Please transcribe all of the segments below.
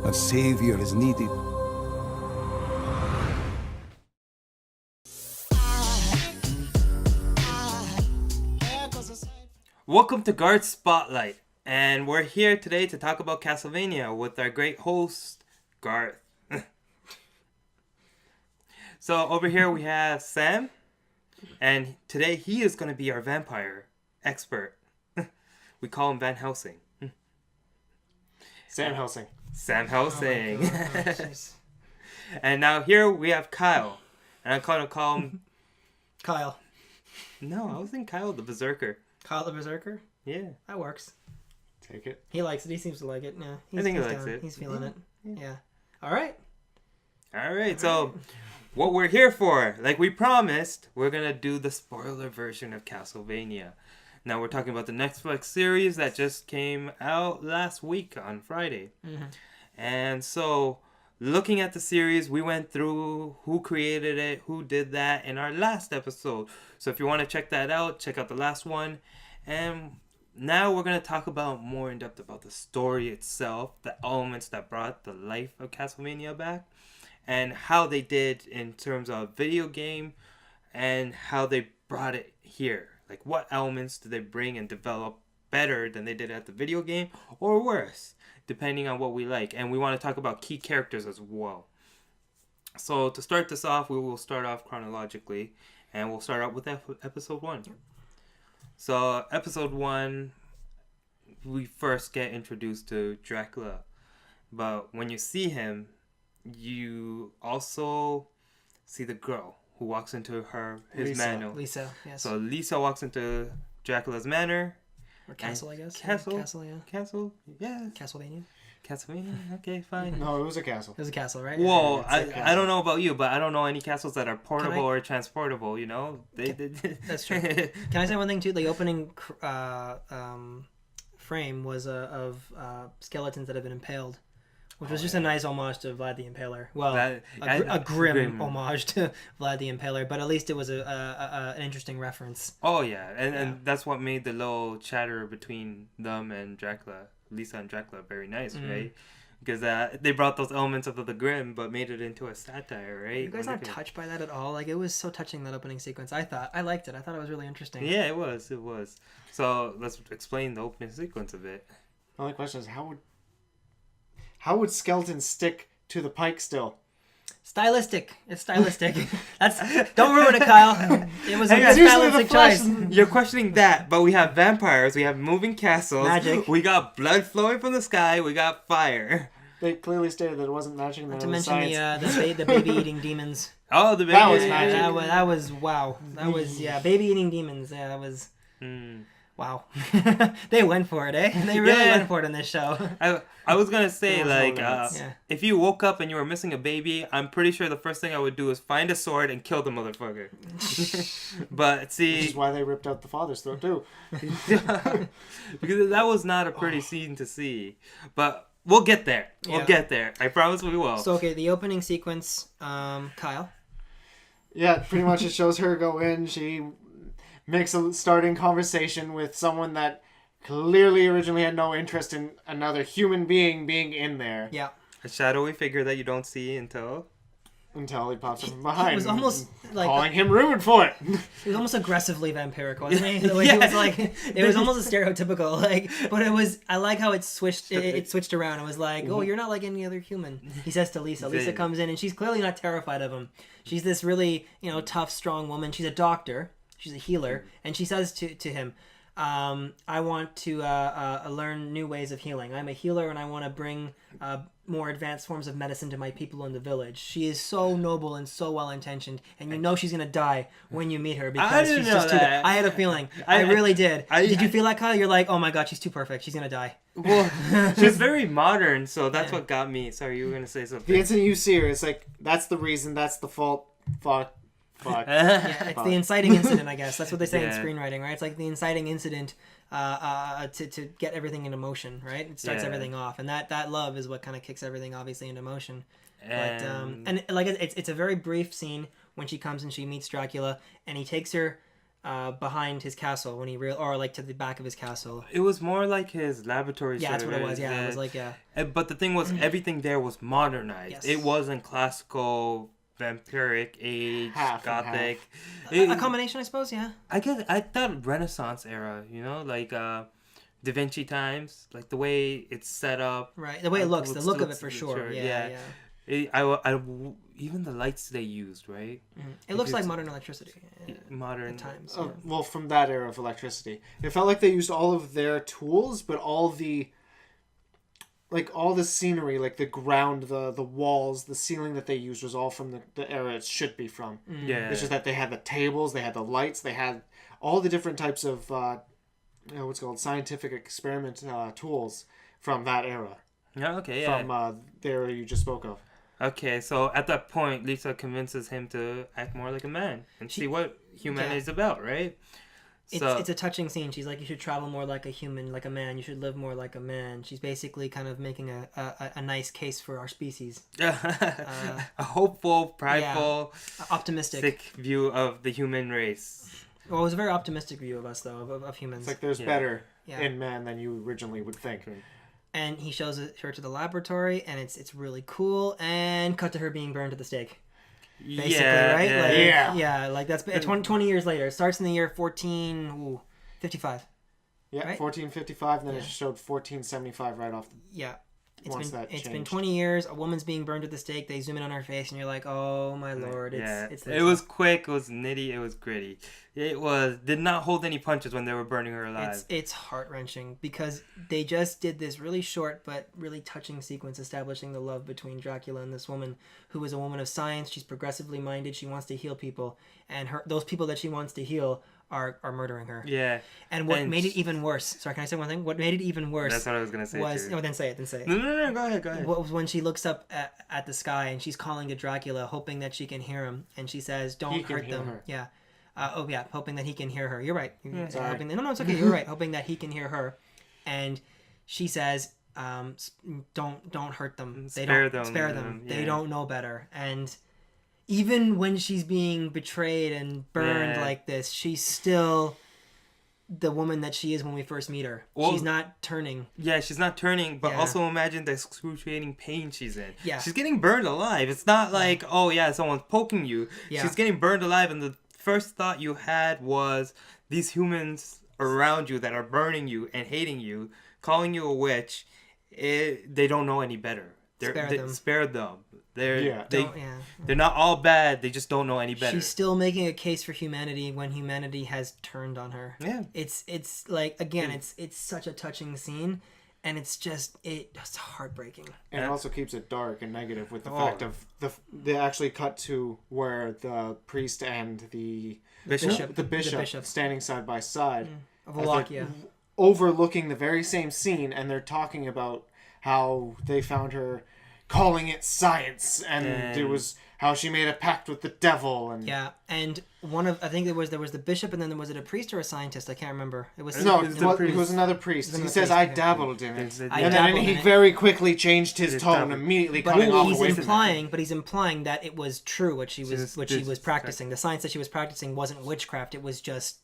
A savior is needed. Welcome to Garth Spotlight, and we're here today to talk about Castlevania with our great host, Garth. So over here we have Sam, and today he is going to be our vampire expert. We call him Van Helsing. Sam Helsing. Sam Helsing. Oh And now here we have Kyle, and I'm going to call him... Kyle. No, I was thinking Kyle the Berserker. Kyle the Berserker? Yeah. That works. Take it. He likes it. He seems to like it. Yeah, I think he likes it. He's feeling it. Yeah. All right. All right, so what we're here for, like we promised, we're going to do the spoiler version of Castlevania. Now we're talking about the Netflix series that just came out last week on Friday. Mm-hmm. And so looking at the series, we went through who created it, who did that in our last episode. So if you want to check that out, check out the last one. And now we're going to talk about more in depth about the story itself, the elements that brought the life of Castlevania back, and how they did in terms of video game and how they brought it here. Like what elements did they bring and develop better than they did at the video game or worse, depending on what we like. And we want to talk about key characters as well. So to start this off, we will start off chronologically, and we'll start out with episode 1. So episode 1, we first get introduced to Dracula. But when you see him, you also see the girl who walks into his manor. Lisa, yes. So Lisa walks into Dracula's manor. Or castle, I guess. Castle? Castle, yeah. Castle? Yeah. Castlevania. Castlevania? Okay, fine. No, it was a castle. It was a castle, right? Whoa, Yeah, it's a castle. I don't know about you, but I don't know any castles that are portable I- or transportable, you know? That's true. Can I say one thing, too? The opening frame was of skeletons that have been impaled. Which was just a nice homage to Vlad the Impaler. Well, a grim homage to Vlad the Impaler, but at least it was an interesting reference. Oh, yeah. And that's what made the little chatter between them and Dracula, Lisa and Dracula, very nice, right? Because they brought those elements of the grim, but made it into a satire, right? You guys not touched by that at all? Like, it was so touching, that opening sequence. I liked it. I thought it was really interesting. Yeah, it was. So let's explain the opening sequence a bit. The only question is, how would skeletons stick to the pike still? Stylistic. It's stylistic. Don't ruin it, Kyle. It was a good stylistic choice. You're questioning that, but we have vampires, we have moving castles, magic. We got blood flowing from the sky, we got fire. They clearly stated that it wasn't matching the Not to mention science. the baby-eating demons. Oh, the baby. That was magic. That was wow. That was, baby-eating demons. Yeah, that was... Wow. They went for it, eh? They really went for it in this show. I was gonna say, like, Yeah. if you woke up and you were missing a baby, I'm pretty sure the first thing I would do is find a sword and kill the motherfucker. But see... Which is why they ripped out the father's throat, too. Because that was not a pretty scene to see. But we'll get there. We'll get there. I promise we will. So, okay, the opening sequence, Kyle. Yeah, pretty much it shows her go in. She makes a starting conversation with someone that clearly originally had no interest in another human being in there. Yeah. A shadowy figure that you don't see until he pops up from behind. It was almost like... calling him rude for it. It was almost aggressively vampiric, wasn't he? The way he was like... It was almost a stereotypical, like... But it was... I like how it switched around. It was like, oh, you're not like any other human. He says to Lisa. Lisa comes in, and she's clearly not terrified of him. She's this really, tough, strong woman. She's a doctor. She's a healer, and she says to him, I want to learn new ways of healing. I'm a healer, and I want to bring more advanced forms of medicine to my people in the village. She is so noble and so well-intentioned, and she's going to die when you meet her because she's just too good. I had a feeling. I really did. Did you feel that, Kyle? You're like, oh my god, she's too perfect. She's going to die. Well, she's very modern, so that's what got me. Sorry, you were going to say something. The instant you see her, it's like, that's the reason, that's the fault. Fuck. Yeah, it's the inciting incident, I guess. That's what they say in screenwriting, right? It's like the inciting incident to get everything into motion, right? It starts everything off, and that love is what kind of kicks everything obviously into motion. But and like it's a very brief scene when she comes and she meets Dracula, and he takes her behind his castle when he or like to the back of his castle. It was more like his laboratory. Yeah, that's what it was. Yeah, it was like But the thing was, everything there was modernized. Yes. It wasn't classical, vampiric age, Half and gothic. a combination, I suppose. Yeah. I thought Renaissance era. Like Da Vinci times, like the way it's set up. Right. The way it looks, the look of it for sure. Yeah. Even the lights they used, right? Mm-hmm. It looks like modern electricity. Modern at times. Well, from that era of electricity, it felt like they used all of their tools, but all the scenery, like the ground, the walls, the ceiling that they used was all from the era it should be from. Yeah. It's just that they had the tables, they had the lights, they had all the different types of what's called scientific experiment tools from that era. Yeah. Okay. Yeah. From the era you just spoke of. Okay, so at that point, Lisa convinces him to act more like a man and see what humanity is about, right? It's a touching scene. She's like, you should travel more like a human, like a man. You should live more like a man. She's basically kind of making a nice case for our species. A hopeful, prideful, optimistic view of the human race. Well, it was a very optimistic view of us, though, of humans. It's like there's better in man than you originally would think. And he shows her to the laboratory, and it's really cool. And cut to her being burned at the stake. Basically, right? Yeah. Like that's 20 years later. It starts in the year 1455. Yeah, right? 1455, and then it showed 1475 right off. It's been 20 years. A woman's being burned at the stake. They zoom in on her face, and you're like, "Oh my lord!" It was quick. It was nitty. It was gritty. It did not hold any punches when they were burning her alive. It's heart wrenching because they just did this really short but really touching sequence establishing the love between Dracula and this woman who is a woman of science. She's progressively minded. She wants to heal people, and those people that she wants to heal are murdering her. Yeah. And what made it even worse... Sorry, can I say one thing? What made it even worse... That's what I was going to say, was, too. Oh, then say it. No, go ahead. What was when she looks up at the sky and she's calling to Dracula, hoping that she can hear him. And she says, don't hurt them. Her. Yeah. Hoping that he can hear her. You're right. Sorry. No, it's okay. You're right. Hoping that he can hear her. And she says, don't hurt them. Spare them. Yeah. They don't know better. And... even when she's being betrayed and burned like this, she's still the woman that she is when we first meet her. Well, she's not turning. Yeah, she's not turning, but also imagine the excruciating pain she's in. Yeah. She's getting burned alive. It's not like, someone's poking you. Yeah. She's getting burned alive, and the first thought you had was these humans around you that are burning you and hating you, calling you a witch, they don't know any better. Spare them. They're not all bad. They just don't know any better. She's still making a case for humanity when humanity has turned on her. Yeah. It's like, again, it's such a touching scene, and it's heartbreaking. And it also keeps it dark and negative with the fact of they actually cut to where the priest and the bishop standing side by side of Wallachia, overlooking the very same scene, and they're talking about how they found her calling it science, and it was how she made a pact with the devil, and and I think there was the bishop, and then was it a priest or a scientist? I can't remember. It was it was another priest. He says, "I dabbled in it," and then he very very quickly changed his tone, immediately cutting off away from that. But he's implying that it was true what she was practicing. The science that she was practicing wasn't witchcraft. It was just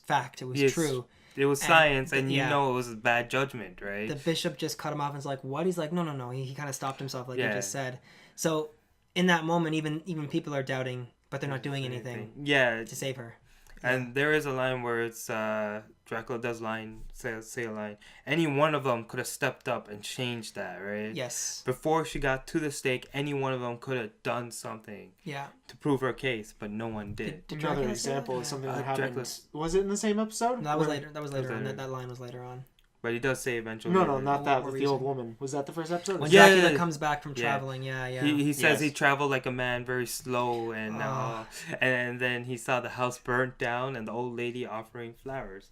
fact. It was true. It was science, and it was a bad judgment, right? The bishop just cut him off and was like, what? He's like, no. He kind of stopped himself, like you just said. So in that moment, even people are doubting, but they're not doing anything to save her. And there is a line where it's Dracula does say a line. Any one of them could have stepped up and changed that, right? Yes. Before she got to the stake, any one of them could have done something to prove her case, but no one did. Another example is something that happened. Was it in the same episode? No, that was later. That was later on. That line was later on. But he does say eventually. No, not that. With the old woman. Was that the first episode? When Dracula comes back from traveling, He says he traveled like a man, very slow, and then he saw the house burnt down and the old lady offering flowers,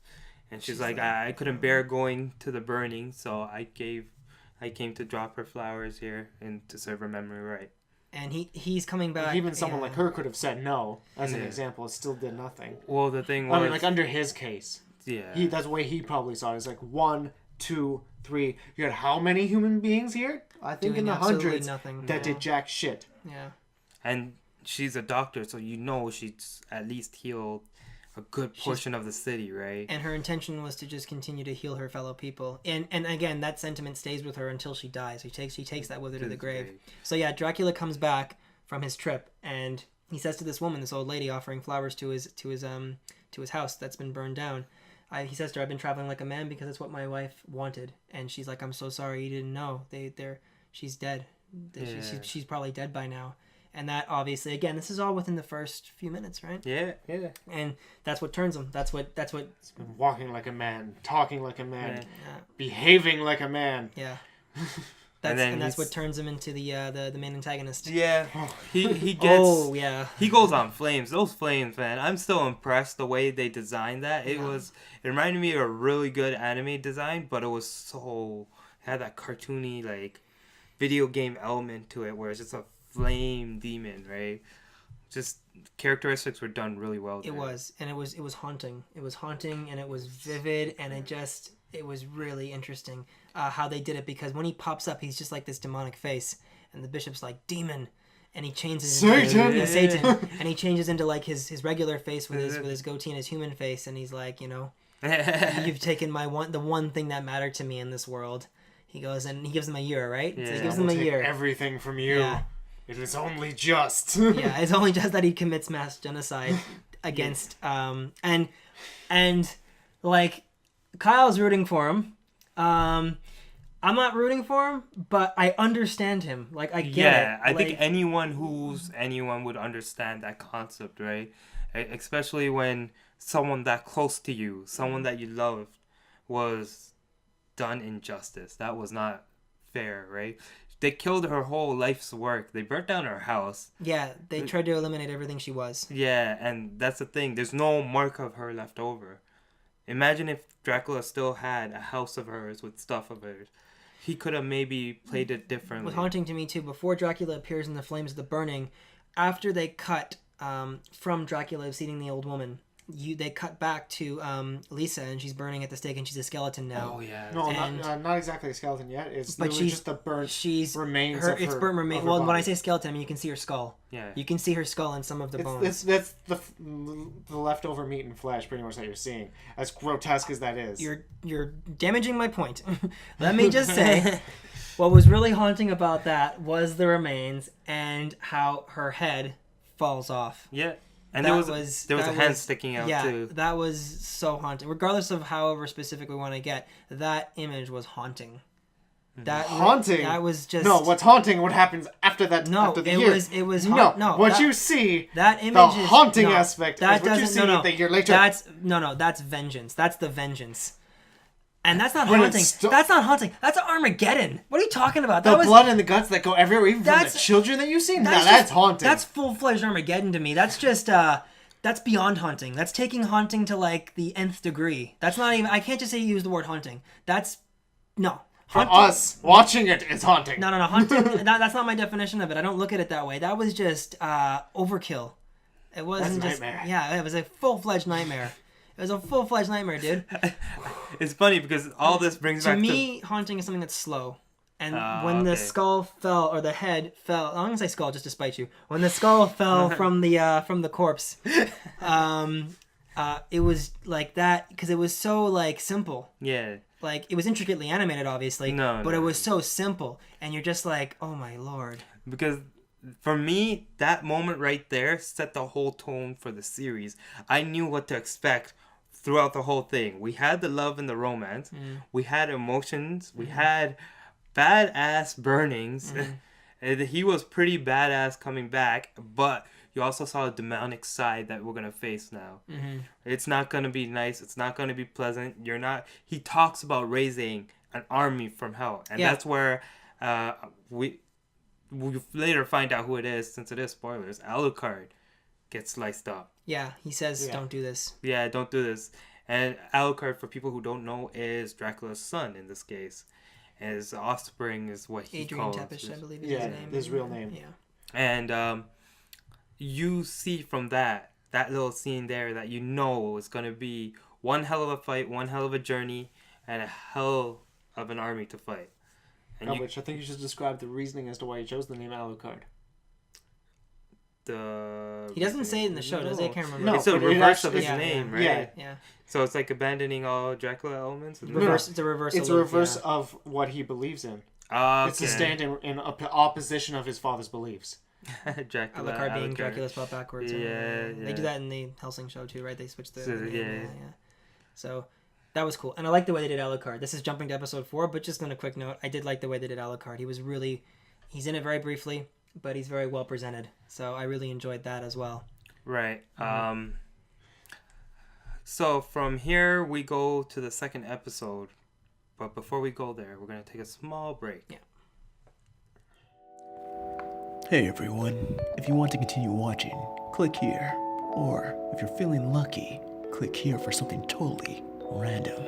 and she's like, I couldn't bear going to the burning, so I came to drop her flowers here and to serve her memory right. And he's coming back. Even someone like her could have said no, as an example. It still did nothing. Well, the thing was, like under his case. Yeah. That's the way he probably saw it. It's like 1, 2, 3. You had how many human beings here? I think doing in the hundreds nothing. that did jack shit. Yeah. And she's a doctor, so she's at least healed a good portion of the city, right? And her intention was to just continue to heal her fellow people. And again, that sentiment stays with her until she dies. She takes that with her to the grave. So yeah, Dracula comes back from his trip, and he says to this woman, this old lady, offering flowers to his house that's been burned down. He says to her, "I've been traveling like a man because it's what my wife wanted." And she's like, "I'm so sorry, you didn't know. She's dead. She's probably dead by now." And that obviously, again, this is all within the first few minutes, right? Yeah. And that's what turns him. That's what. Walking like a man, talking like a man, behaving like a man. Yeah. That's what turns him into the main antagonist. Yeah. He gets. Oh yeah. He goes on flames. Those flames, man. I'm still impressed the way they designed that. It reminded me of a really good anime design, but it had that cartoony like video game element to it, where it's just a flame demon, right? Just characteristics were done really well there. It was haunting. It was haunting, and it was vivid, and it was really interesting how they did it, because when he pops up, he's just like this demonic face, and the bishop's like, "Demon," and he changes Satan, and he changes into like his regular face with his goatee and his human face, and he's like, "You've taken the one thing that mattered to me in this world." He goes and he gives him a year, right? Yeah. So he gives him a year. Everything from you. Yeah. It is only just. Yeah, it's only just that he commits mass genocide against and like Kyle's rooting for him. I'm not rooting for him, but I understand him. Like I get it. Yeah, I think anyone would understand that concept, right? Especially when someone that close to you, someone that you loved, was done injustice. That was not fair, right? They killed her whole life's work. They burnt down her house. Yeah, they tried to eliminate everything she was. Yeah, and that's the thing. There's no mark of her left over. Imagine if Dracula still had a house of hers with stuff of hers. He could have maybe played it differently. What's haunting to me too, before Dracula appears in the flames of the burning, after they cut from Dracula seeing the old woman, they cut back to Lisa, and she's burning at the stake, and she's a skeleton now. Oh yeah. No, not exactly a skeleton yet. It's just the burnt remains of her. It's burnt remains. Well, when I say skeleton, I mean you can see her skull. Yeah. You can see her skull and some of the bones. That's the leftover meat and flesh, pretty much, that you're seeing. As grotesque as that is. You're damaging my point. Let me just say, what was really haunting about that was the remains and how her head falls off. Yeah. And there was a hand sticking out too. That was so haunting. Regardless of however specific we want to get, that image was haunting. Haunting? That was just... No, what's haunting? What happens after that? No, after the it year? was you see, that image the haunting aspect that is what you see the year later. That's vengeance. That's the vengeance. And that's not haunting. That's not haunting. That's Armageddon. What are you talking about? The blood and the guts that go everywhere, even from the children that you see? That's haunting. That's full-fledged Armageddon to me. That's just, that's beyond haunting. That's taking haunting to, like, the nth degree. That's not even, I can't just say use the word haunting. That's, no. For us, watching it is haunting. No, haunting, that's not my definition of it. I don't look at it that way. That was just, overkill. It wasn't just, nightmare. Yeah, it was a full-fledged nightmare. It was a full-fledged nightmare, dude. It's funny because all this brings back to me, haunting is something that's slow. And when the skull fell, or the head fell, I'm gonna say skull just to spite you. When the skull fell from the corpse, it was like that because it was so like simple. Yeah. Like it was intricately animated, obviously. But it was so simple, and you're just like, oh my lord. Because for me, that moment right there set the whole tone for the series. I knew what to expect throughout the whole thing. We had the love and the romance. We had emotions. We had badass burnings. And he was pretty badass coming back, but you also saw a demonic side that we're going to face now. It's not going to be nice. It's not going to be pleasant. He talks about raising an army from hell. And that's where we later find out who it is, since it is spoilers. Alucard gets sliced up. Yeah, he says, don't do this. Yeah, don't do this. And Alucard, for people who don't know, is Dracula's son in this case. His offspring is what he calls. Adrian Tepish, I believe is his name. His real name. Yeah. And you see from that little scene there that you know it's going to be one hell of a fight, one hell of a journey, and a hell of an army to fight. And which I think you should describe the reasoning as to why you chose the name Alucard. He doesn't say it in the show, does he? I can't remember. No, It's a but it reverse of actually- his name, right? Yeah. Yeah. So it's like abandoning all Dracula elements. Isn't it? Reverse. It's a reverse. It's a reverse of what he believes in. Okay. It's to stand in opposition of his father's beliefs. Dracula. Alucard being Alucard. Dracula spelled backwards. Yeah, They do that in the Helsing show too, right? They switch the So, name, yeah. So that was cool, and I like the way they did Alucard. This is jumping to episode 4, but just on a quick note, I did like the way they did Alucard. He's in it very briefly, but he's very well presented. So I really enjoyed that as well. Right. So from here we go to the second episode, but before we go there, we're gonna take a small break. Yeah. Hey everyone, if you want to continue watching, click here. Or, if you're feeling lucky, click here for something totally random.